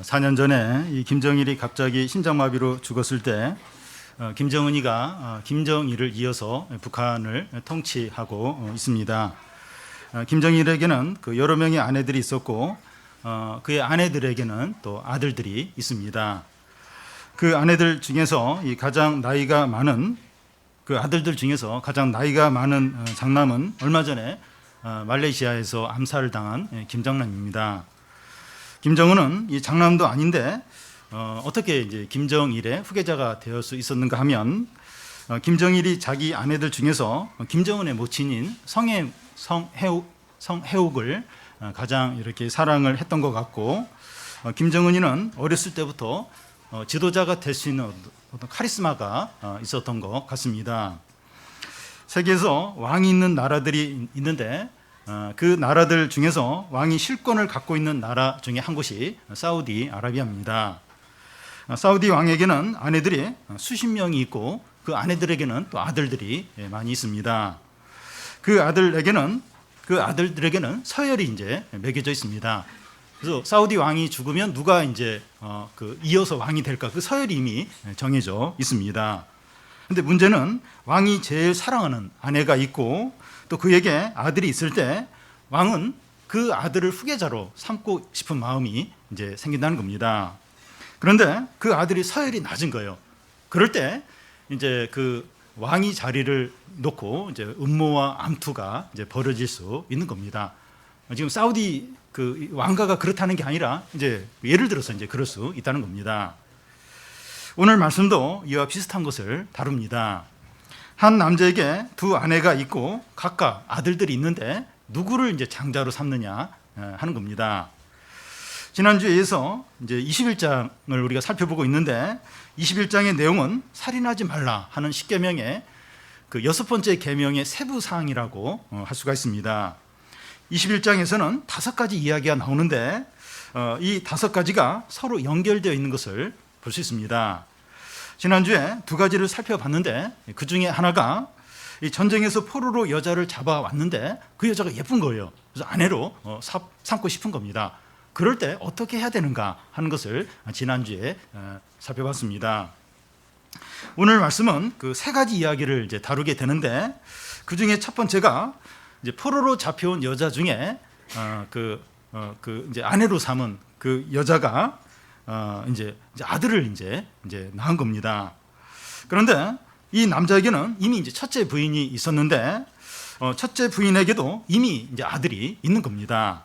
4년 전에 이 김정일이 갑자기 심장마비로 죽었을 때 김정은이가 김정일을 이어서 북한을 통치하고 있습니다. 김정일에게는 그 여러 명의 아내들이 있었고 그의 아내들에게는 또 아들들이 있습니다. 그 아내들 중에서 이 가장 나이가 많은 그 아들들 중에서 가장 나이가 많은 장남은 얼마 전에 말레이시아에서 암살을 당한 김장남입니다. 김정은은 이 장남도 아닌데 어떻게 이제 김정일의 후계자가 될 수 있었는가 하면 김정일이 자기 아내들 중에서 김정은의 모친인 성혜옥을 가장 이렇게 사랑을 했던 것 같고 김정은이는 어렸을 때부터 지도자가 될 수 있는 어떤 카리스마가 있었던 것 같습니다. 세계에서 왕이 있는 나라들이 있는데 그 나라들 중에서 왕이 실권을 갖고 있는 나라 중에 한 곳이 사우디아라비아입니다. 사우디 왕에게는 아내들이 수십 명이 있고 그 아내들에게는 또 아들들이 많이 있습니다. 그 아들들에게는 서열이 이제 매겨져 있습니다. 그래서 사우디 왕이 죽으면 누가 이제 이어서 왕이 될까 그 서열이 이미 정해져 있습니다. 근데 문제는 왕이 제일 사랑하는 아내가 있고 또 그에게 아들이 있을 때 왕은 그 아들을 후계자로 삼고 싶은 마음이 이제 생긴다는 겁니다. 그런데 그 아들이 서열이 낮은 거예요. 그럴 때 이제 그 왕이 자리를 놓고 이제 음모와 암투가 이제 벌어질 수 있는 겁니다. 지금 사우디 그 왕가가 그렇다는 게 아니라 이제 예를 들어서 이제 그럴 수 있다는 겁니다. 오늘 말씀도 이와 비슷한 것을 다룹니다. 한 남자에게 두 아내가 있고 각각 아들들이 있는데 누구를 이제 장자로 삼느냐 하는 겁니다. 지난주에 이어서 이제 21장을 우리가 살펴보고 있는데 21장의 내용은 살인하지 말라 하는 10계명의 그 6번째 계명의 세부 사항이라고 할 수가 있습니다. 21장에서는 5가지 이야기가 나오는데 이 5가지가 서로 연결되어 있는 것을 볼 수 있습니다. 지난주에 2가지를 살펴봤는데 그 중에 하나가 이 전쟁에서 포로로 여자를 잡아왔는데 그 여자가 예쁜 거예요. 그래서 아내로 삼고 싶은 겁니다. 그럴 때 어떻게 해야 되는가 하는 것을 지난주에 살펴봤습니다. 오늘 말씀은 그 3가지 이야기를 이제 다루게 되는데 그 중에 첫 번째가 이제 포로로 잡혀온 여자 중에 이제 아내로 삼은 그 여자가 이제 아들을 이제 낳은 겁니다. 그런데 이 남자에게는 이미 이제 첫째 부인이 있었는데 첫째 부인에게도 이미 이제 아들이 있는 겁니다.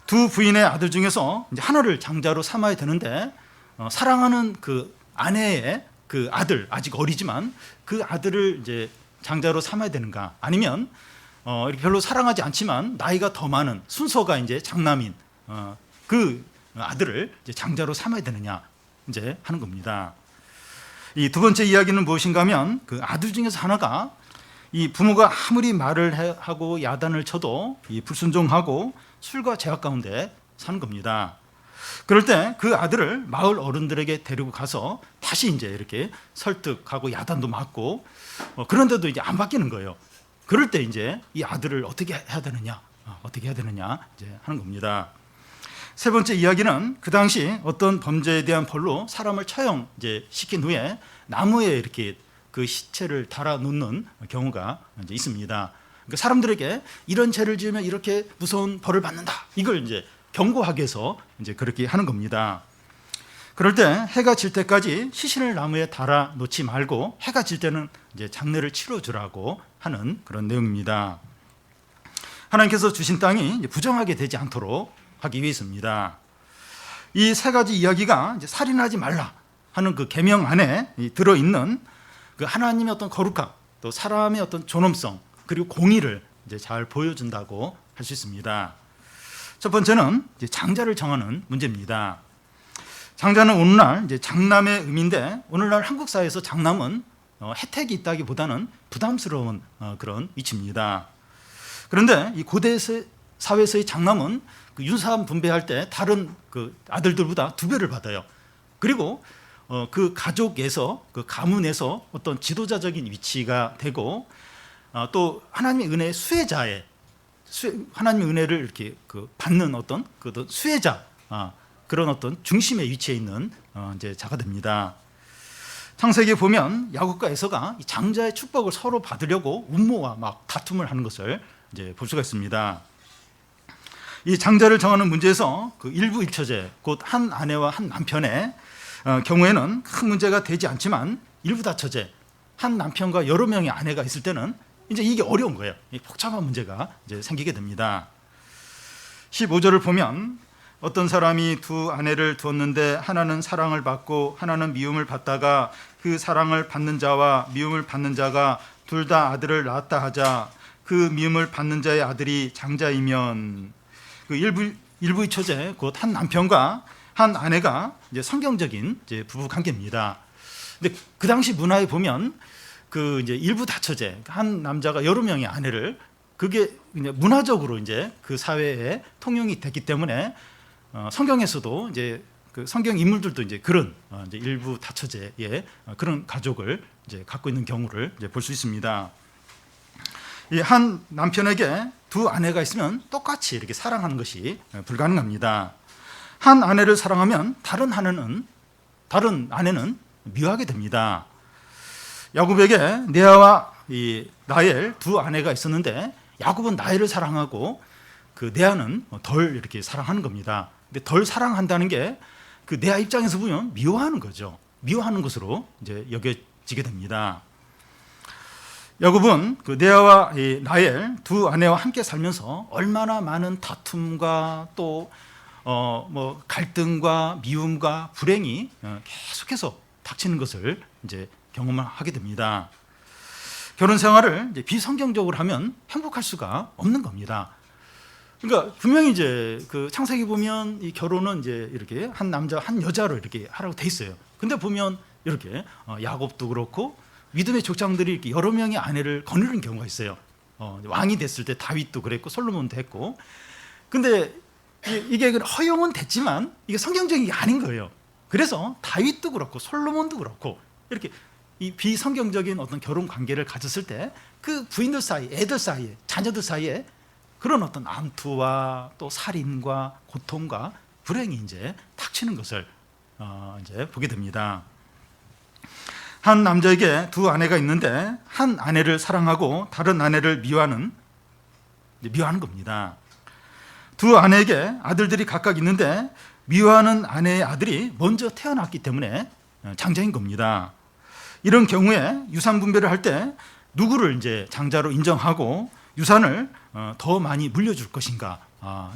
두 부인의 아들 중에서 이제 하나를 장자로 삼아야 되는데 사랑하는 그 아내의 그 아들 아직 어리지만 그 아들을 이제 장자로 삼아야 되는가 아니면 이렇게 별로 사랑하지 않지만 나이가 더 많은 순서가 이제 장남인 그 아들을 이제 장자로 삼아야 되느냐 이제 하는 겁니다. 이 두 번째 이야기는 무엇인가 하면 그 아들 중에서 하나가 이 부모가 아무리 말을 하고 야단을 쳐도 이 불순종하고 술과 죄악 가운데 사는 겁니다. 그럴 때 그 아들을 마을 어른들에게 데리고 가서 다시 이제 이렇게 설득하고 야단도 맞고 그런데도 이제 안 바뀌는 거예요. 그럴 때 이제 이 아들을 어떻게 해야 되느냐 이제 하는 겁니다. 세 번째 이야기는 그 당시 어떤 범죄에 대한 벌로 사람을 처형 이제 시킨 후에 나무에 이렇게 그 시체를 달아 놓는 경우가 이제 있습니다. 그러니까 사람들에게 이런 죄를 지으면 이렇게 무서운 벌을 받는다. 이걸 이제 경고하기 위해서 이제 그렇게 하는 겁니다. 그럴 때 해가 질 때까지 시신을 나무에 달아 놓지 말고 해가 질 때는 이제 장례를 치러 주라고 하는 그런 내용입니다. 하나님께서 주신 땅이 이제 부정하게 되지 않도록 하기 위해서입니다. 이 3가지 이야기가 이제 살인하지 말라 하는 그 계명 안에 들어 있는 그 하나님의 어떤 거룩함, 또 사람의 어떤 존엄성, 그리고 공의를 이제 잘 보여준다고 할 수 있습니다. 첫 번째는 이제 장자를 정하는 문제입니다. 장자는 오늘날 이제 장남의 의미인데 오늘날 한국 사회에서 장남은 혜택이 있다기보다는 부담스러운 그런 위치입니다. 그런데 이 고대 사회에서의 장남은 그 윤사함 분배할 때 다른 그 아들들보다 2배를 받아요. 그리고 그 가족에서 그 가문에서 어떤 지도자적인 위치가 되고 또 하나님의 은혜의 수혜자의 하나님의 은혜를 이렇게 그 받는 어떤 그 수혜자 그런 어떤 중심에 위치해 있는 이제 자가 됩니다. 창세기에 보면 야곱과 에서가 이 장자의 축복을 서로 받으려고 음모와 막 다툼을 하는 것을 이제 볼 수가 있습니다. 이 장자를 정하는 문제에서 그 일부 일처제, 곧 한 아내와 한 남편의 경우에는 큰 문제가 되지 않지만 일부 다처제, 한 남편과 여러 명의 아내가 있을 때는 이제 이게 어려운 거예요. 복잡한 문제가 이제 생기게 됩니다. 15절을 보면 어떤 사람이 두 아내를 두었는데 하나는 사랑을 받고 하나는 미움을 받다가 그 사랑을 받는 자와 미움을 받는 자가 둘 다 아들을 낳았다 하자 그 미움을 받는 자의 아들이 장자이면 그 일부의 처제 곧 한 남편과 한 아내가 이제 성경적인 이제 부부 관계입니다. 근데 그 당시 문화에 보면 그 이제 일부 다처제 한 남자가 여러 명의 아내를 그게 이제 문화적으로 이제 그 사회에 통용이 됐기 때문에 성경에서도 이제 그 성경 인물들도 이제 그런 이제 일부 다처제의 그런 가족을 이제 갖고 있는 경우를 이제 볼 수 있습니다. 이 한 남편에게 두 아내가 있으면 똑같이 이렇게 사랑하는 것이 불가능합니다. 한 아내를 사랑하면 다른 아내는 미워하게 됩니다. 야곱에게 레아와 이 라헬 두 아내가 있었는데 야곱은 라헬을 사랑하고 그 레아는 덜 이렇게 사랑하는 겁니다. 근데 덜 사랑한다는 게 그 레아 입장에서 보면 미워하는 거죠. 미워하는 것으로 이제 여겨지게 됩니다. 야곱은 그 레아와 이 라헬 두 아내와 함께 살면서 얼마나 많은 다툼과 또 뭐 갈등과 미움과 불행이 계속해서 닥치는 것을 이제 경험을 하게 됩니다. 결혼 생활을 이제 비성경적으로 하면 행복할 수가 없는 겁니다. 그러니까 분명히 이제 그 창세기 보면 이 결혼은 이제 이렇게 한 남자 한 여자로 이렇게 하라고 돼 있어요. 근데 보면 이렇게 야곱도 그렇고 믿음의 족장들이 이렇게 여러 명의 아내를 거느리는 경우가 있어요. 왕이 됐을 때 다윗도 그랬고 솔로몬도 했고. 근데 이게 허용은 됐지만 이게 성경적인 게 아닌 거예요. 그래서 다윗도 그렇고 솔로몬도 그렇고 이렇게 이 비성경적인 어떤 결혼 관계를 가졌을 때 그 부인들 사이, 애들 사이에, 자녀들 사이에 그런 어떤 암투와 또 살인과 고통과 불행이 이제 닥치는 것을 이제 보게 됩니다. 한 남자에게 두 아내가 있는데 한 아내를 사랑하고 다른 아내를 미워하는 겁니다. 두 아내에게 아들들이 각각 있는데 미워하는 아내의 아들이 먼저 태어났기 때문에 장자인 겁니다. 이런 경우에 유산 분배를 할 때 누구를 이제 장자로 인정하고 유산을 더 많이 물려줄 것인가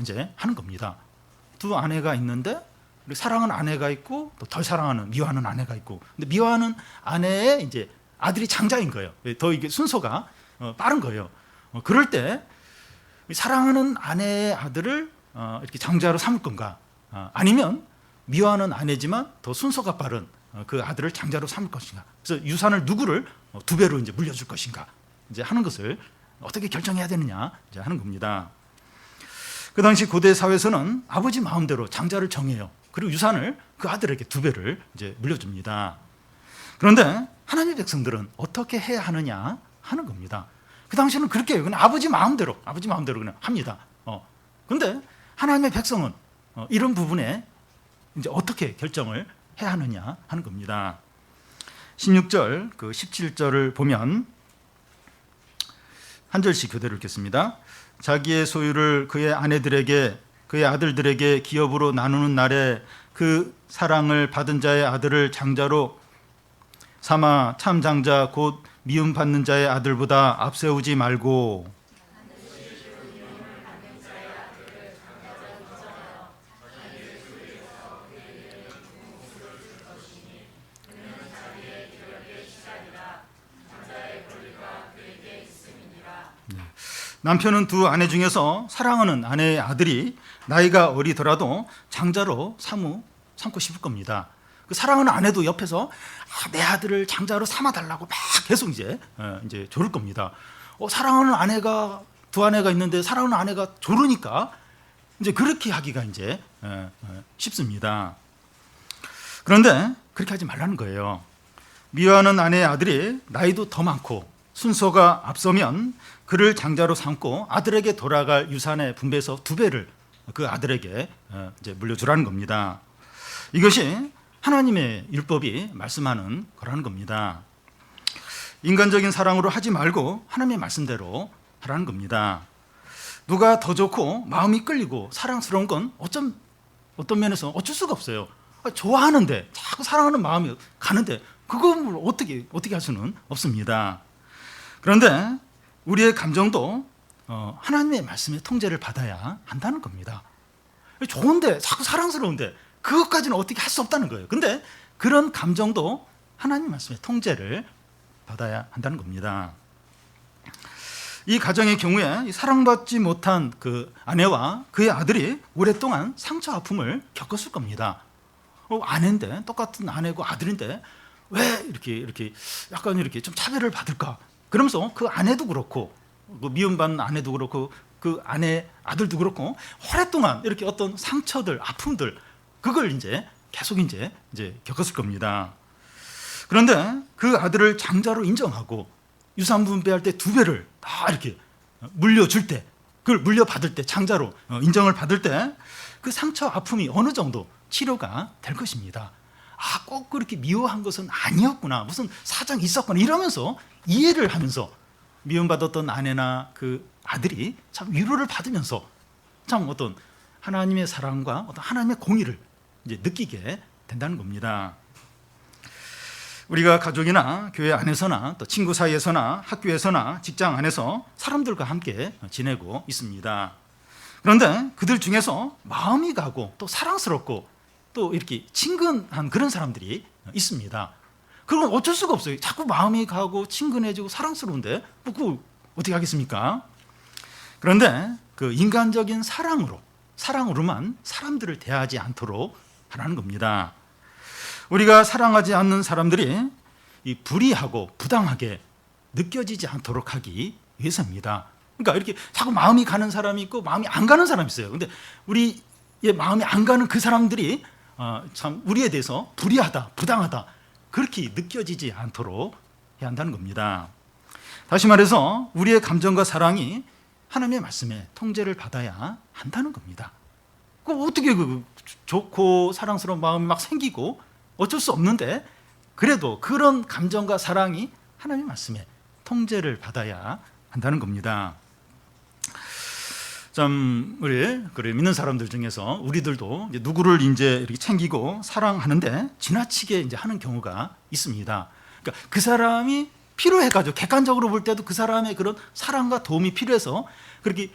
이제 하는 겁니다. 두 아내가 있는데 사랑하는 아내가 있고 또 덜 사랑하는 미워하는 아내가 있고, 근데 미워하는 아내의 이제 아들이 장자인 거예요. 더 이게 순서가 빠른 거예요. 그럴 때 사랑하는 아내의 아들을 이렇게 장자로 삼을 건가, 아니면 미워하는 아내지만 더 순서가 빠른 그 아들을 장자로 삼을 것인가. 그래서 유산을 누구를 두 배로 이제 물려줄 것인가 이제 하는 것을 어떻게 결정해야 되느냐 이제 하는 겁니다. 그 당시 고대 사회에서는 아버지 마음대로 장자를 정해요. 그리고 유산을 그 아들에게 두 배를 이제 물려줍니다. 그런데 하나님의 백성들은 어떻게 해야 하느냐 하는 겁니다. 그 당시에는 그렇게 해요. 그냥 아버지 마음대로 그냥 합니다. 그런데 하나님의 백성은 이런 부분에 이제 어떻게 결정을 해야 하느냐 하는 겁니다. 16절, 그 17절을 보면 한 절씩 그대로 읽겠습니다. 자기의 소유를 그의 아내들에게 그의 아들들에게 기업으로 나누는 날에 그 사랑을 받은 자의 아들을 장자로 삼아 참 장자 곧 미움 받는 자의 아들보다 앞세우지 말고 남편은 두 아내 중에서 사랑하는 아내의 아들이 나이가 어리더라도 장자로 삼고 싶을 겁니다. 그 사랑하는 아내도 옆에서 내 아들을 장자로 삼아달라고 막 계속 이제 조를 겁니다. 사랑하는 아내가 두 아내가 있는데 사랑하는 아내가 조르니까 이제 그렇게 하기가 이제 쉽습니다. 그런데 그렇게 하지 말라는 거예요. 미워하는 아내의 아들이 나이도 더 많고 순서가 앞서면 그를 장자로 삼고 아들에게 돌아갈 유산의 분배에서 두 배를 그 아들에게 이제 물려주라는 겁니다. 이것이 하나님의 율법이 말씀하는 거라는 겁니다. 인간적인 사랑으로 하지 말고 하나님의 말씀대로 하라는 겁니다. 누가 더 좋고 마음이 끌리고 사랑스러운 건 어떤 면에서 어쩔 수가 없어요. 좋아하는데 자꾸 사랑하는 마음이 가는데 그걸 어떻게 할 수는 없습니다. 그런데 우리의 감정도 하나님의 말씀의 통제를 받아야 한다는 겁니다. 좋은데 자꾸 사랑스러운데 그것까지는 어떻게 할 수 없다는 거예요. 근데 그런 감정도 하나님 말씀의 통제를 받아야 한다는 겁니다. 이 가정의 경우에 사랑받지 못한 그 아내와 그의 아들이 오랫동안 상처 아픔을 겪었을 겁니다. 아내인데 똑같은 아내고 아들인데 왜 이렇게 약간 이렇게 좀 차별을 받을까? 그러면서 그 아내도 그렇고 미움받는 아내도 그렇고 그 아내 아들도 그렇고 오랫동안 이렇게 어떤 상처들 아픔들 그걸 이제 계속 이제 겪었을 겁니다. 그런데 그 아들을 장자로 인정하고 유산 분배할 때 2배를 다 이렇게 물려줄 때, 그걸 물려받을 때 장자로 인정을 받을 때 그 상처 아픔이 어느 정도 치료가 될 것입니다. 꼭 그렇게 미워한 것은 아니었구나, 무슨 사정이 있었구나 이러면서 이해를 하면서 미움받았던 아내나 그 아들이 참 위로를 받으면서 참 어떤 하나님의 사랑과 어떤 하나님의 공의를 이제 느끼게 된다는 겁니다. 우리가 가족이나 교회 안에서나 또 친구 사이에서나 학교에서나 직장 안에서 사람들과 함께 지내고 있습니다. 그런데 그들 중에서 마음이 가고 또 사랑스럽고 또 이렇게 친근한 그런 사람들이 있습니다. 그건 어쩔 수가 없어요. 자꾸 마음이 가고 친근해지고 사랑스러운데 그거 어떻게 하겠습니까? 그런데 그 인간적인 사랑으로만 사람들을 대하지 않도록 하라는 겁니다. 우리가 사랑하지 않는 사람들이 이 불의하고 부당하게 느껴지지 않도록 하기 위해서입니다. 그러니까 이렇게 자꾸 마음이 가는 사람이 있고 마음이 안 가는 사람이 있어요. 근데 우리의 마음이 안 가는 그 사람들이 참 우리에 대해서 불의하다, 부당하다 그렇게 느껴지지 않도록 해야 한다는 겁니다. 다시 말해서 우리의 감정과 사랑이 하나님의 말씀에 통제를 받아야 한다는 겁니다. 어떻게 좋고 사랑스러운 마음이 막 생기고 어쩔 수 없는데 그래도 그런 감정과 사랑이 하나님의 말씀에 통제를 받아야 한다는 겁니다. 참 우리 믿는 사람들 중에서 우리들도 이제 누구를 이제 이렇게 챙기고 사랑하는데 지나치게 이제 하는 경우가 있습니다. 그러니까 그 사람이 필요해가지고 객관적으로 볼 때도 그 사람의 그런 사랑과 도움이 필요해서 그렇게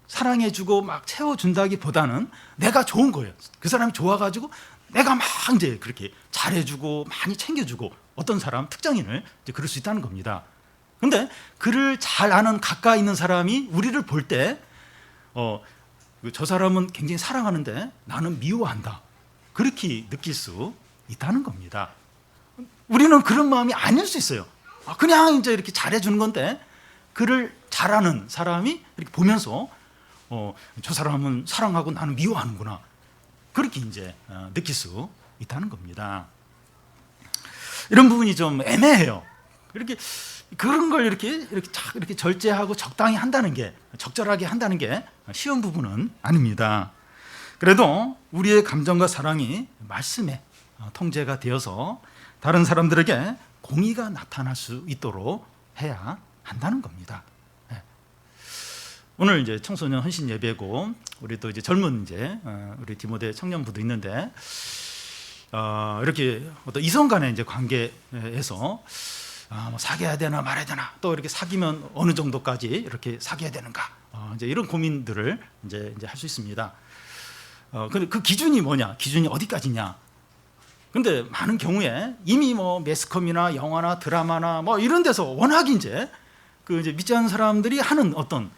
사랑해주고 막 채워준다기보다는 내가 좋은 거예요. 그 사람이 좋아가지고 내가 막 이제 그렇게 잘해주고 많이 챙겨주고 어떤 사람 특정인을 이제 그럴 수 있다는 겁니다. 근데 그를 잘 아는 가까이 있는 사람이 우리를 볼 때 저 사람은 굉장히 사랑하는데 나는 미워한다 그렇게 느낄 수 있다는 겁니다. 우리는 그런 마음이 아닐 수 있어요. 그냥 이제 이렇게 잘해주는 건데 그를 잘 아는 사람이 이렇게 보면서 저 사람은 사랑하고 나는 미워하는구나 그렇게 이제 느낄 수 있다는 겁니다. 이런 부분이 좀 애매해요. 이렇게 그런 걸 이렇게 절제하고 적당히 한다는 게 적절하게 한다는 게 쉬운 부분은 아닙니다. 그래도 우리의 감정과 사랑이 말씀에 통제가 되어서 다른 사람들에게 공의가 나타날 수 있도록 해야 한다는 겁니다. 오늘 이제 청소년 헌신 예배고 우리 또 이제 젊은 우리 디모데 청년부도 있는데 이렇게 어떤 이성 간의 이제 관계에서 뭐 사귀어야 되나 말아야 되나 또 이렇게 사귀면 어느 정도까지 이렇게 사귀어야 되는가 이제 이런 고민들을 이제 할 수 있습니다. 근데 그 기준이 뭐냐? 기준이 어디까지냐? 근데 많은 경우에 이미 뭐 매스컴이나 영화나 드라마나 뭐 이런 데서 워낙 이제 믿지 않는 사람들이 하는 어떤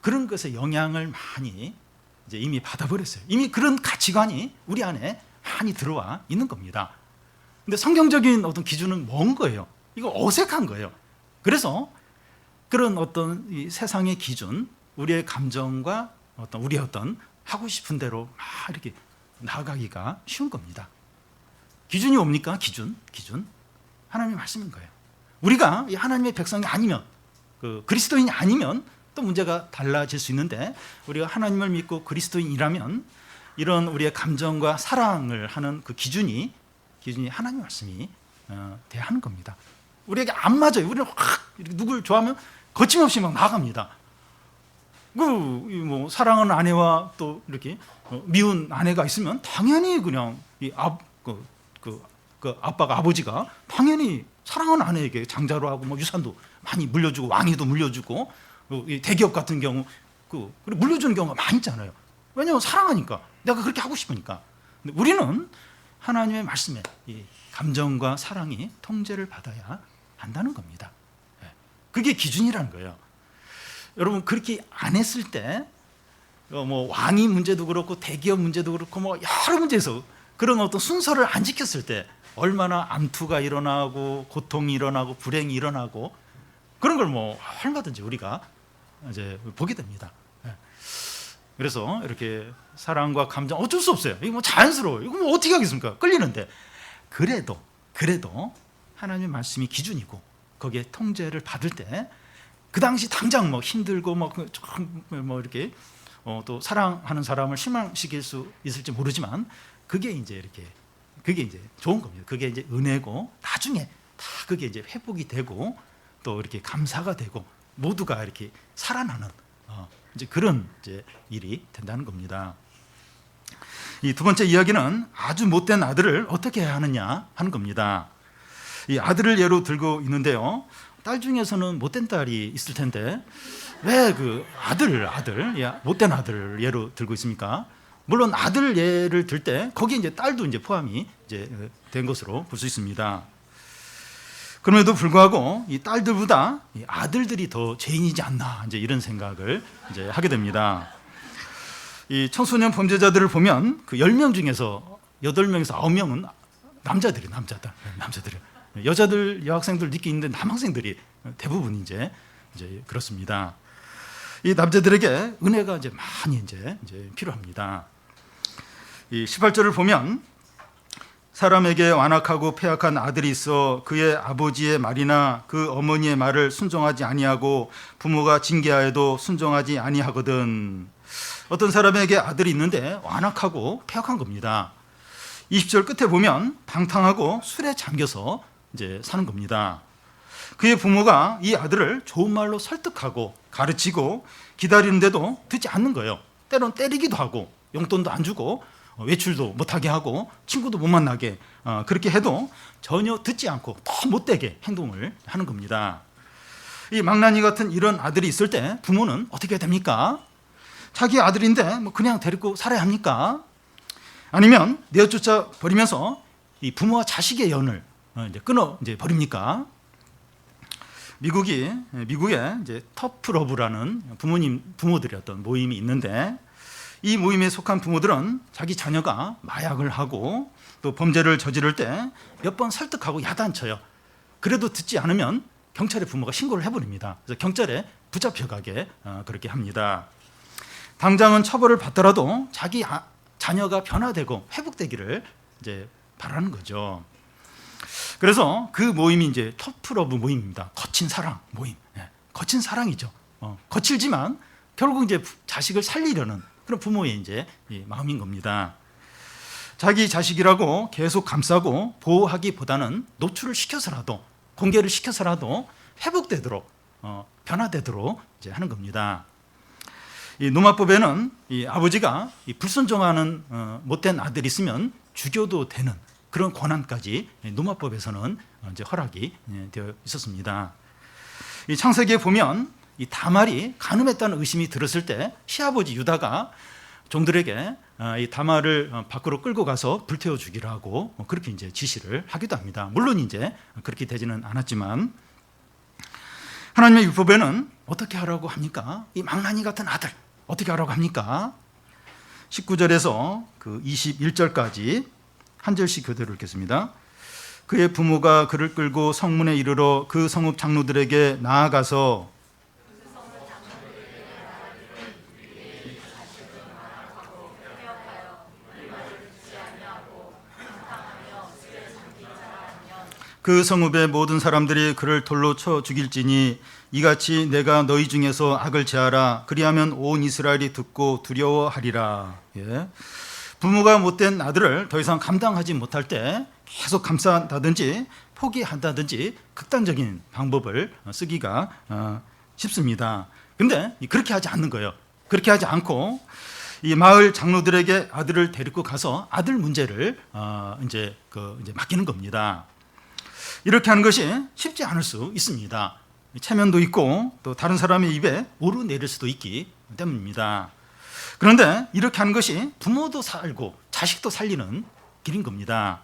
그런 것에 영향을 많이 이제 이미 받아버렸어요. 이미 그런 가치관이 우리 안에 많이 들어와 있는 겁니다. 근데 성경적인 어떤 기준은 먼 거예요. 이거 어색한 거예요. 그래서 그런 어떤 이 세상의 기준, 우리의 감정과 우리의 어떤 하고 싶은 대로 막 이렇게 나아가기가 쉬운 겁니다. 기준이 뭡니까? 기준. 하나님의 말씀인 거예요. 우리가 이 하나님의 백성이 아니면 그리스도인이 아니면 또 문제가 달라질 수 있는데, 우리가 하나님을 믿고 그리스도인이라면 이런 우리의 감정과 사랑을 하는 그 기준이 하나님 말씀이 돼야 하는 겁니다. 우리에게 안 맞아요. 우리는 확 누굴 좋아하면 거침없이 막 나갑니다. 뭐 사랑하는 아내와 또 이렇게 미운 아내가 있으면 당연히 그냥 그 아빠가, 아버지가 당연히 사랑하는 아내에게 장자로 하고 뭐 유산도 많이 물려주고 왕위도 물려주고, 대기업 같은 경우 그리고 물려주는 경우가 많이 있잖아요. 왜냐하면 사랑하니까, 내가 그렇게 하고 싶으니까. 근데 우리는 하나님의 말씀에 이 감정과 사랑이 통제를 받아야 한다는 겁니다. 그게 기준이라는 거예요. 여러분, 그렇게 안 했을 때 뭐 왕위 문제도 그렇고 대기업 문제도 그렇고 뭐 여러 문제에서 그런 어떤 순서를 안 지켰을 때 얼마나 암투가 일어나고 고통이 일어나고 불행이 일어나고, 그런 걸 뭐 얼마든지 우리가 이제 보게 됩니다. 그래서 이렇게 사랑과 감정 어쩔 수 없어요. 이거 뭐 자연스러워요. 이거 뭐 어떻게 하겠습니까? 끌리는데. 그래도 하나님의 말씀이 기준이고 거기에 통제를 받을 때, 그 당시 당장 뭐 힘들고 뭐 이렇게 또 사랑하는 사람을 실망시킬 수 있을지 모르지만, 그게 이제 좋은 겁니다. 그게 이제 은혜고, 나중에 다 그게 이제 회복이 되고 또 이렇게 감사가 되고 모두가 이렇게 살아나는 이제 그런 이제 일이 된다는 겁니다. 이 두 번째 이야기는 아주 못된 아들을 어떻게 해야 하느냐 하는 겁니다. 이 아들을 예로 들고 있는데요. 딸 중에서는 못된 딸이 있을 텐데 왜 그 못된 아들을 예로 들고 있습니까? 물론 아들 예를 들 때 거기에 이제 딸도 이제 포함이 이제 된 것으로 볼 수 있습니다. 그럼에도 불구하고 이 딸들보다 이 아들들이 더 죄인이지 않나, 이제 이런 생각을 이제 하게 됩니다. 이 청소년 범죄자들을 보면 그 10명 중에서 8명에서 9명은 남자들이. 여자들, 여학생들 느끼 있는데 남학생들이 대부분 이제 그렇습니다. 이 남자들에게 은혜가 이제 많이 이제 필요합니다. 이 18절을 보면, 사람에게 완악하고 패악한 아들이 있어 그의 아버지의 말이나 그 어머니의 말을 순종하지 아니하고 부모가 징계하여도 순종하지 아니하거든. 어떤 사람에게 아들이 있는데 완악하고 패악한 겁니다. 20절 끝에 보면 방탕하고 술에 잠겨서 이제 사는 겁니다. 그의 부모가 이 아들을 좋은 말로 설득하고 가르치고 기다리는데도 듣지 않는 거예요. 때론 때리기도 하고 용돈도 안 주고 외출도 못하게 하고 친구도 못 만나게 그렇게 해도 전혀 듣지 않고 더 못되게 행동을 하는 겁니다. 이 망나니 같은 이런 아들이 있을 때 부모는 어떻게 해야 됩니까? 자기 아들인데 뭐 그냥 데리고 살아야 합니까? 아니면 내어쫓아 버리면서 이 부모와 자식의 연을 이제 끊어 버립니까? 미국에 이제 터프러브라는 부모들의 어떤 모임이 있는데, 이 모임에 속한 부모들은 자기 자녀가 마약을 하고 또 범죄를 저지를 때 몇 번 설득하고 야단쳐요. 그래도 듣지 않으면 경찰에 부모가 신고를 해버립니다. 그래서 경찰에 붙잡혀가게 그렇게 합니다. 당장은 처벌을 받더라도 자기 자녀가 변화되고 회복되기를 이제 바라는 거죠. 그래서 그 모임이 이제 터프러브 모임입니다. 거친 사랑 모임. 거친 사랑이죠. 거칠지만 결국 이제 자식을 살리려는 그런 부모의 이제 마음인 겁니다. 자기 자식이라고 계속 감싸고 보호하기보다는 노출을 시켜서라도, 공개를 시켜서라도 회복되도록 변화되도록 이제 하는 겁니다. 이 로마법에는 이 아버지가 이 불순종하는 못된 아들이 있으면 죽여도 되는 그런 권한까지 로마법에서는 이제 허락이 되어 있었습니다. 이 창세기에 보면 이 다말이 간음했다는 의심이 들었을 때 시아버지 유다가 종들에게 이 다말을 밖으로 끌고 가서 불태워 주기로 하고 그렇게 이제 지시를 하기도 합니다. 물론 이제 그렇게 되지는 않았지만, 하나님의 율법에는 어떻게 하라고 합니까? 이 망나니 같은 아들 어떻게 하라고 합니까? 19절에서 그 21절까지 한 절씩 교대로 읽겠습니다. 그의 부모가 그를 끌고 성문에 이르러 그 성읍 장로들에게 나아가서 그 성읍의 모든 사람들이 그를 돌로 쳐 죽일지니 이같이 내가 너희 중에서 악을 제하라. 그리하면 온 이스라엘이 듣고 두려워하리라. 예. 부모가 못된 아들을 더 이상 감당하지 못할 때 계속 감싼다든지 포기한다든지 극단적인 방법을 쓰기가 쉽습니다. 근데 그렇게 하지 않는 거예요. 그렇게 하지 않고 이 마을 장로들에게 아들을 데리고 가서 아들 문제를 이제 맡기는 겁니다. 이렇게 하는 것이 쉽지 않을 수 있습니다. 체면도 있고 또 다른 사람의 입에 오르내릴 수도 있기 때문입니다. 그런데 이렇게 하는 것이 부모도 살고 자식도 살리는 길인 겁니다.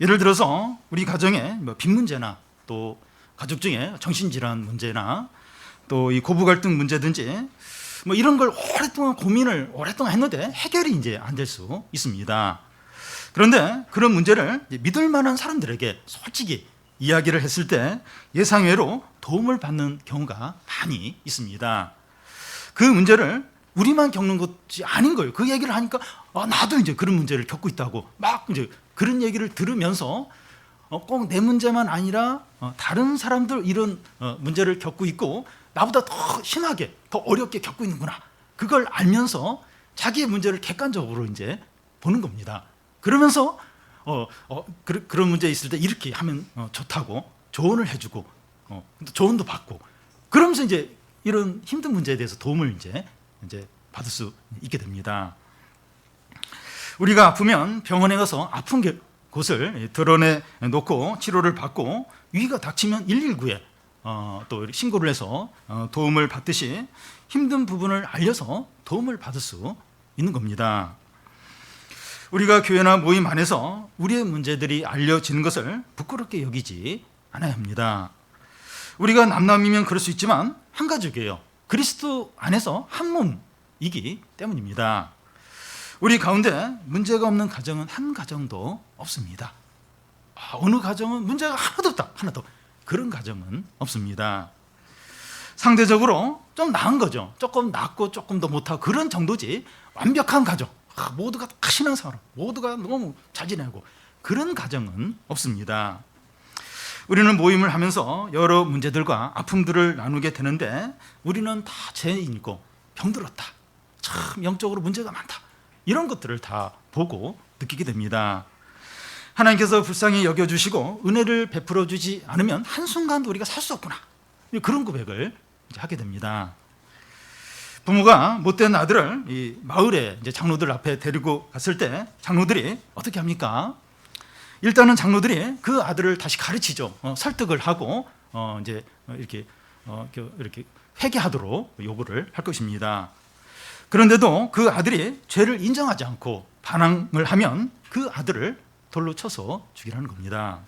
예를 들어서 우리 가정에 빚 문제나 또 가족 중에 정신질환 문제나 또 이 고부 갈등 문제든지 이런 걸 오랫동안 고민을 오랫동안 했는데 해결이 이제 안 될 수 있습니다. 그런데 그런 문제를 믿을 만한 사람들에게 솔직히 이야기를 했을 때 예상외로 도움을 받는 경우가 많이 있습니다. 그 문제를 우리만 겪는 것이 아닌 거예요. 그 얘기를 하니까 나도 이제 그런 문제를 겪고 있다고 막 이제 그런 얘기를 들으면서 꼭 내 문제만 아니라 다른 사람들 이런 문제를 겪고 있고 나보다 더 심하게 더 어렵게 겪고 있는구나. 그걸 알면서 자기의 문제를 객관적으로 이제 보는 겁니다. 그러면서 그런 문제 있을 때 이렇게 하면 좋다고 조언을 해주고 조언도 받고 그러면서 이제 이런 힘든 문제에 대해서 도움을 이제 받을 수 있게 됩니다. 우리가 아프면 병원에 가서 아픈 곳을 드러내 놓고 치료를 받고 위기가 닥치면 119에 또 신고를 해서 도움을 받듯이 힘든 부분을 알려서 도움을 받을 수 있는 겁니다. 우리가 교회나 모임 안에서 우리의 문제들이 알려지는 것을 부끄럽게 여기지 않아야 합니다. 우리가 남남이면 그럴 수 있지만 한 가족이에요. 그리스도 안에서 한 몸이기 때문입니다. 우리 가운데 문제가 없는 가정은 한 가정도 없습니다. 어느 가정은 문제가 하나도 없다. 하나도. 그런 가정은 없습니다. 상대적으로 좀 나은 거죠. 조금 낫고 조금 더 못하고 그런 정도지 완벽한 가정. 모두가 다 신앙생활, 모두가 너무 잘 지내고 그런 가정은 없습니다. 우리는 모임을 하면서 여러 문제들과 아픔들을 나누게 되는데 우리는 다 죄인이고 병들었다. 참 영적으로 문제가 많다. 이런 것들을 다 보고 느끼게 됩니다. 하나님께서 불쌍히 여겨주시고 은혜를 베풀어 주지 않으면 한순간도 우리가 살 수 없구나. 그런 고백을 이제 하게 됩니다. 부모가 못된 아들을 이 마을에 이제 장로들 앞에 데리고 갔을 때 장로들이 어떻게 합니까? 일단은 장로들이 그 아들을 다시 가르치죠. 설득을 하고 이제 이렇게 회개하도록 요구를 할 것입니다. 그런데도 그 아들이 죄를 인정하지 않고 반항을 하면 그 아들을 돌로 쳐서 죽이라는 겁니다.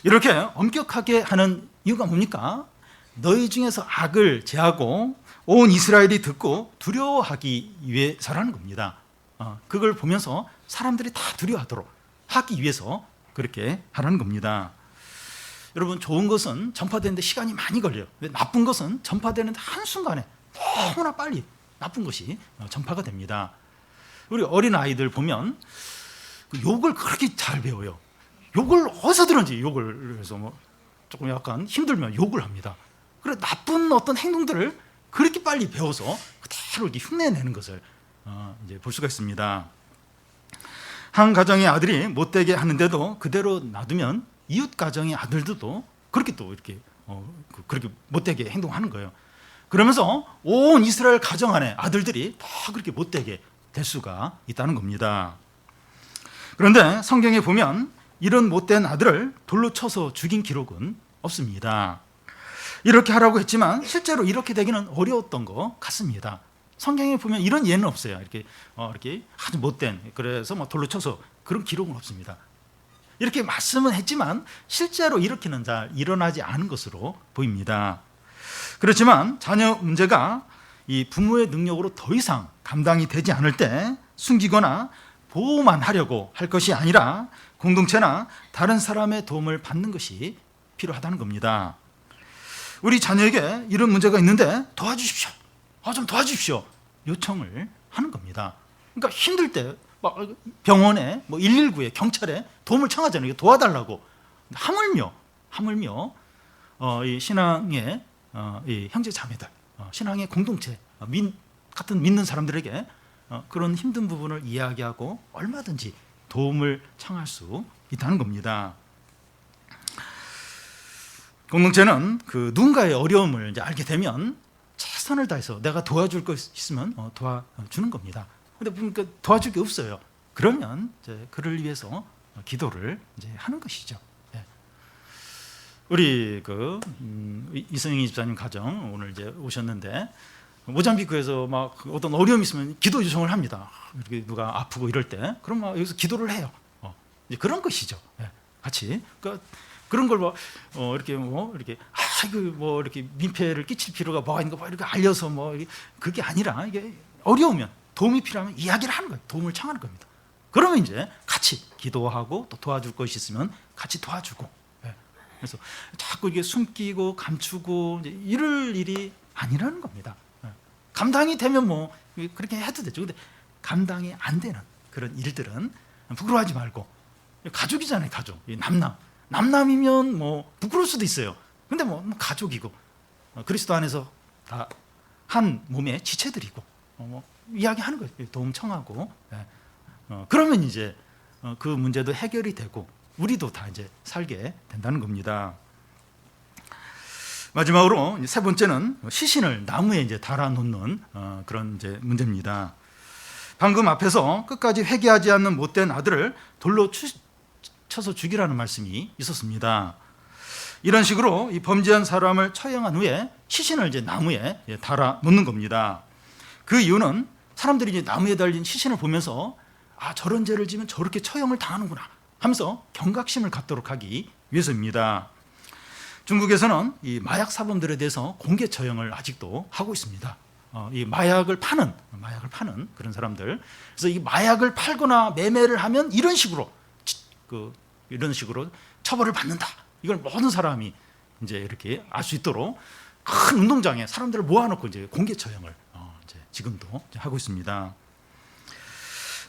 이렇게 엄격하게 하는 이유가 뭡니까? 너희 중에서 악을 제하고 온 이스라엘이 듣고 두려워하기 위해서라는 겁니다. 그걸 보면서 사람들이 다 두려워하도록 하기 위해서 그렇게 하라는 겁니다. 여러분, 좋은 것은 전파되는데 시간이 많이 걸려요. 나쁜 것은 전파되는데 한순간에 너무나 빨리 나쁜 것이 전파가 됩니다. 우리 어린아이들 보면 욕을 그렇게 잘 배워요. 욕을 어디서 들었는지 욕을 해서 조금 약간 힘들면 욕을 합니다. 그래 나쁜 어떤 행동들을 그렇게 빨리 배워서 그대로 이렇게 흉내내는 것을 이제 볼 수가 있습니다. 한 가정의 아들이 못되게 하는데도 그대로 놔두면 이웃 가정의 아들들도 그렇게 또 이렇게 그렇게 못되게 행동하는 거예요. 그러면서 온 이스라엘 가정 안에 아들들이 다 그렇게 못되게 될 수가 있다는 겁니다. 그런데 성경에 보면 이런 못된 아들을 돌로 쳐서 죽인 기록은 없습니다. 이렇게 하라고 했지만 실제로 이렇게 되기는 어려웠던 것 같습니다. 성경에 보면 이런 예는 없어요. 이렇게 아주 못된 그래서 돌로 쳐서 그런 기록은 없습니다. 이렇게 말씀은 했지만 실제로 이렇게는 잘 일어나지 않은 것으로 보입니다. 그렇지만 자녀 문제가 이 부모의 능력으로 더 이상 감당이 되지 않을 때 숨기거나 보호만 하려고 할 것이 아니라 공동체나 다른 사람의 도움을 받는 것이 필요하다는 겁니다. 우리 자녀에게 이런 문제가 있는데 도와주십시오. 좀 도와주십시오. 요청을 하는 겁니다. 그러니까 힘들 때 병원에 119에 경찰에 도움을 청하잖아요. 도와달라고. 하물며 이 신앙의 이 형제 자매들, 신앙의 공동체, 같은 믿는 사람들에게 그런 힘든 부분을 이야기하고 얼마든지 도움을 청할 수 있다는 겁니다. 공동체는 그 누군가의 어려움을 이제 알게 되면 최선을 다해서 내가 도와줄 것 있으면 도와주는 겁니다. 근데 도와줄 게 없어요. 그러면 이제 그를 위해서 기도를 이제 하는 것이죠. 예. 우리 이성희 집사님 가정 오늘 이제 오셨는데 모잠비크에서 막 어떤 어려움이 있으면 기도 요청을 합니다. 이렇게 누가 아프고 이럴 때, 그럼 막 여기서 기도를 해요. 이제 그런 것이죠. 예. 같이. 그러니까 그런 걸 이렇게 이렇게 민폐를 끼칠 필요가 뭐가 있는 거 이렇게 알려서 그게 아니라 이게 어려우면 도움이 필요하면 이야기를 하는 거예요. 도움을 청하는 겁니다. 그러면 이제 같이 기도하고 또 도와줄 것이 있으면 같이 도와주고. 예. 그래서 자꾸 이게 숨기고 감추고 이제 이럴 일이 아니라는 겁니다. 예. 감당이 되면 그렇게 해도 되죠. 근데 감당이 안 되는 그런 일들은 부끄러워하지 말고, 가족이잖아요. 가족. 남남이면 부끄러울 수도 있어요. 근데 가족이고 그리스도 안에서 다 한 몸의 지체들이고 이야기하는 거예요. 도움 청하고. 예. 그러면 이제 그 문제도 해결이 되고 우리도 다 이제 살게 된다는 겁니다. 마지막으로 세 번째는 시신을 나무에 이제 달아놓는 그런 이제 문제입니다. 방금 앞에서 끝까지 회개하지 않는 못된 아들을 돌로 쳐서 죽이라는 말씀이 있었습니다. 이런 식으로 이 범죄한 사람을 처형한 후에 시신을 이제 나무에 달아놓는 겁니다. 그 이유는 사람들이 이제 나무에 달린 시신을 보면서 저런 죄를 지면 저렇게 처형을 당하는구나 하면서 경각심을 갖도록 하기 위해서입니다. 중국에서는 이 마약 사범들에 대해서 공개 처형을 아직도 하고 있습니다. 이 마약을 파는 그런 사람들. 그래서 이 마약을 팔거나 매매를 하면 이런 식으로 처벌을 받는다. 이걸 모든 사람이 이제 이렇게 알 수 있도록 큰 운동장에 사람들을 모아놓고 이제 공개 처형을 이제 지금도 하고 있습니다.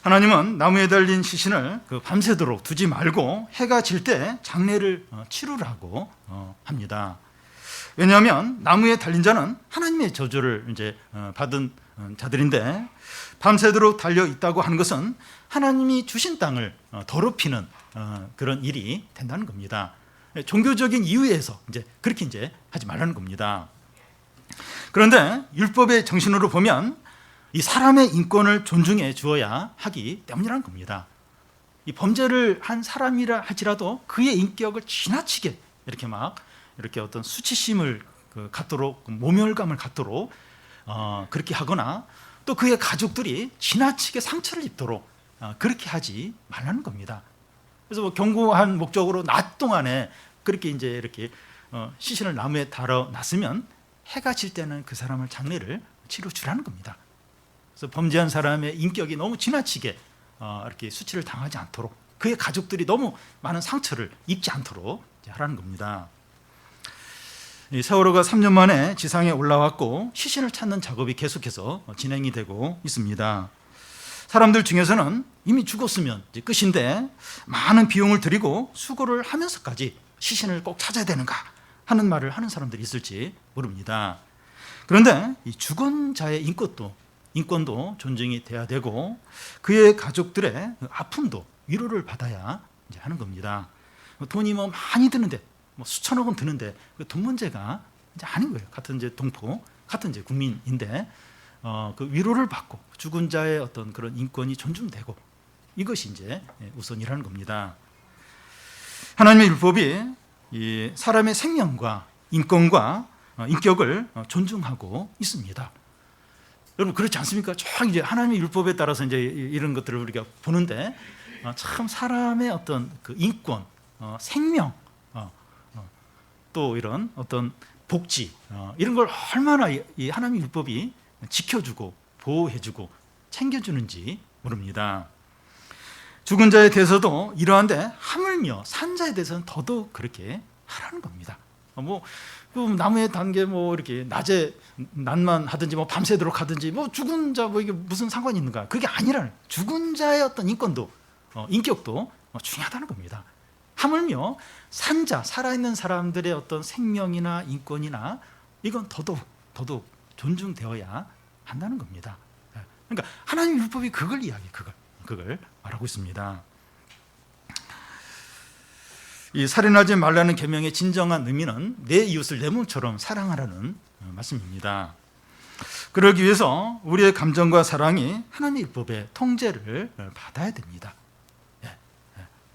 하나님은 나무에 달린 시신을 밤새도록 두지 말고 해가 질 때 장례를 치르라고 합니다. 왜냐하면 나무에 달린 자는 하나님의 저주를 이제 받은 자들인데, 밤새도록 달려 있다고 하는 것은 하나님이 주신 땅을 더럽히는 그런 일이 된다는 겁니다. 종교적인 이유에서 이제 그렇게 이제 하지 말라는 겁니다. 그런데 율법의 정신으로 보면 이 사람의 인권을 존중해 주어야 하기 때문이라는 겁니다. 이 범죄를 한 사람이라 할지라도 그의 인격을 지나치게 이렇게 어떤 수치심을 갖도록, 모멸감을 갖도록 그렇게 하거나 또 그의 가족들이 지나치게 상처를 입도록 그렇게 하지 말라는 겁니다. 그래서 경고한 목적으로 낮 동안에 그렇게 이제 이렇게 시신을 나무에 달아놨으면 해가 질 때는 그 사람을 장례를 치러 주라는 겁니다. 그래서 범죄한 사람의 인격이 너무 지나치게 이렇게 수치를 당하지 않도록, 그의 가족들이 너무 많은 상처를 입지 않도록 하라는 겁니다. 세월호가 3년 만에 지상에 올라왔고 시신을 찾는 작업이 계속해서 진행이 되고 있습니다. 사람들 중에서는 이미 죽었으면 이제 끝인데 많은 비용을 들이고 수고를 하면서까지 시신을 꼭 찾아야 되는가 하는 말을 하는 사람들이 있을지 모릅니다. 그런데 이 죽은 자의 인권도 존중이 돼야 되고 그의 가족들의 아픔도 위로를 받아야 이제 하는 겁니다. 돈이 많이 드는데 수천억 원 드는데 그 돈 문제가 이제 아닌 거예요. 같은 이제 동포, 같은 이제 국민인데 그 위로를 받고 죽은 자의 어떤 그런 인권이 존중되고 이것이 이제 우선이라는 겁니다. 하나님의 율법이 이 사람의 생명과 인권과 인격을 존중하고 있습니다. 여러분 그렇지 않습니까? 쫙 이제 하나님의 율법에 따라서 이제 이런 것들을 우리가 보는데 참 사람의 어떤 그 인권, 생명, 또 이런 어떤 복지 이런 걸 얼마나 이 하나님의 율법이 지켜주고 보호해주고 챙겨주는지 모릅니다. 죽은 자에 대해서도 이러한데 하물며 산 자에 대해서는 더더욱 그렇게 하라는 겁니다. 나무에 단 게 이렇게 낮만 하든지 밤새도록 하든지 죽은 자 이게 무슨 상관이 있는가? 그게 아니라 죽은 자의 어떤 인권도 인격도 중요하다는 겁니다. 하물며 살아있는 사람들의 어떤 생명이나 인권이나 이건 더더욱 존중되어야 한다는 겁니다. 그러니까 하나님 율법이 그걸 그걸 말하고 있습니다. 이 살인하지 말라는 계명의 진정한 의미는 내 이웃을 내 몸처럼 사랑하라는 말씀입니다. 그러기 위해서 우리의 감정과 사랑이 하나님의 율법의 통제를 받아야 됩니다.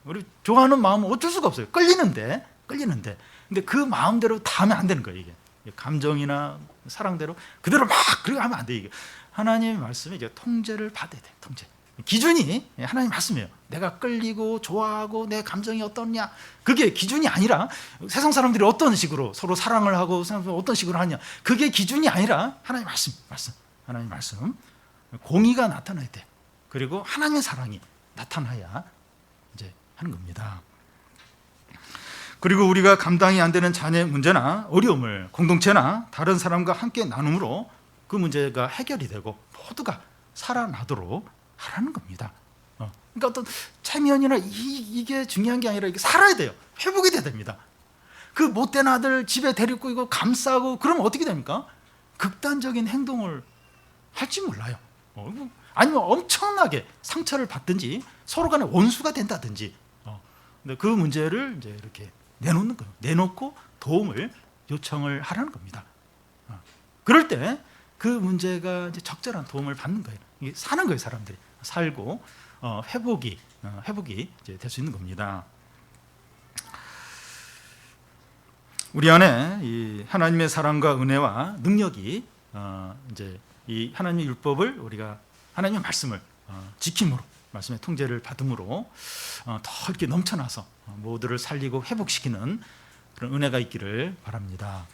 우리 좋아하는 마음은 어쩔 수가 없어요. 끌리는데 근데 그 마음대로 다 하면 안 되는 거예요. 이게 감정이나 사랑대로 그대로 막 그렇게 하면 안 돼요. 이게 하나님의 말씀에 이제 통제를 받아야 돼요. 통제. 기준이 하나님 말씀이에요. 내가 끌리고 좋아하고 내 감정이 어떻냐, 그게 기준이 아니라 세상 사람들이 어떤 식으로 서로 사랑을 하고 어떤 식으로 하냐, 그게 기준이 아니라 하나님 말씀, 하나님 말씀, 공의가 나타나야 돼. 그리고 하나님의 사랑이 나타나야 이제 하는 겁니다. 그리고 우리가 감당이 안 되는 자녀의 문제나 어려움을 공동체나 다른 사람과 함께 나눔으로 그 문제가 해결이 되고 모두가 살아나도록 하라는 겁니다. 그러니까 어떤 체면이나 이게 중요한 게 아니라 이게 살아야 돼요. 회복이 돼야 됩니다. 그 못된 아들 집에 데리고 이거 감싸고 그러면 어떻게 됩니까? 극단적인 행동을 할지 몰라요. 아니면 엄청나게 상처를 받든지 서로 간에 원수가 된다든지. 근데 그 문제를 이제 이렇게 내놓는 거예요. 내놓고 도움을 요청을 하라는 겁니다. 그럴 때 그 문제가 이제 적절한 도움을 받는 거예요. 이게 사는 거예요, 사람들이. 살고 회복이 이제 될 수 있는 겁니다. 우리 안에 이 하나님의 사랑과 은혜와 능력이 이제 이 하나님의 율법을 우리가 하나님의 말씀을 지킴으로, 말씀의 통제를 받음으로 더 이렇게 넘쳐나서 모두를 살리고 회복시키는 그런 은혜가 있기를 바랍니다.